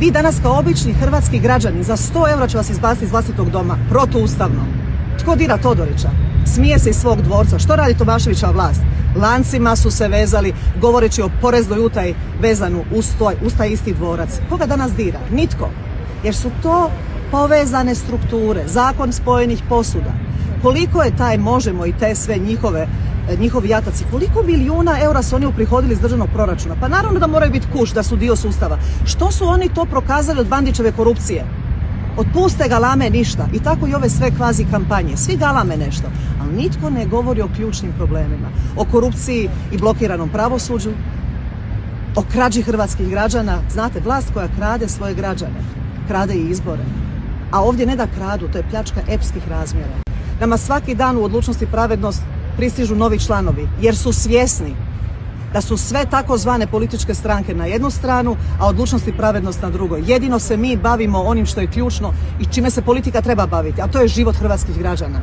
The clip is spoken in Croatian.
Vi danas kao obični hrvatski građani za 100 eura će vas izbaciti iz vlastitog doma, protuustavno. Tko dira Todorića? Smije se iz svog dvorca. Što radi Tomaševićeva vlast? Lancima su se vezali, govoreći o poreznoj utaji vezanu uz taj isti dvorac. Koga danas dira? Nitko. Jer su to povezane strukture, zakon spojenih posuda. Koliko je taj Možemo i te sve njihovi jataci, koliko milijuna eura su oni uprihodili iz državnog proračuna? Pa naravno da moraju biti kuš, da su dio sustava. Što su oni to prokazali od Bandićeve korupcije? Od puste galame ništa. I tako i ove sve kvazi kampanje. Svi galame nešto, ali nitko ne govori o ključnim problemima. O korupciji i blokiranom pravosuđu, o krađi hrvatskih građana. Znate, vlast koja krade svoje građane, krade i izbore. A ovdje ne da kradu, to je pljačka epskih razmjera. Nama svaki dan u Odlučnost i pravednost pristižu novi članovi, jer su svjesni da su sve takozvane političke stranke na jednu stranu, a Odlučnost i pravednost na drugoj. Jedino se mi bavimo onim što je ključno i čime se politika treba baviti, a to je život hrvatskih građana.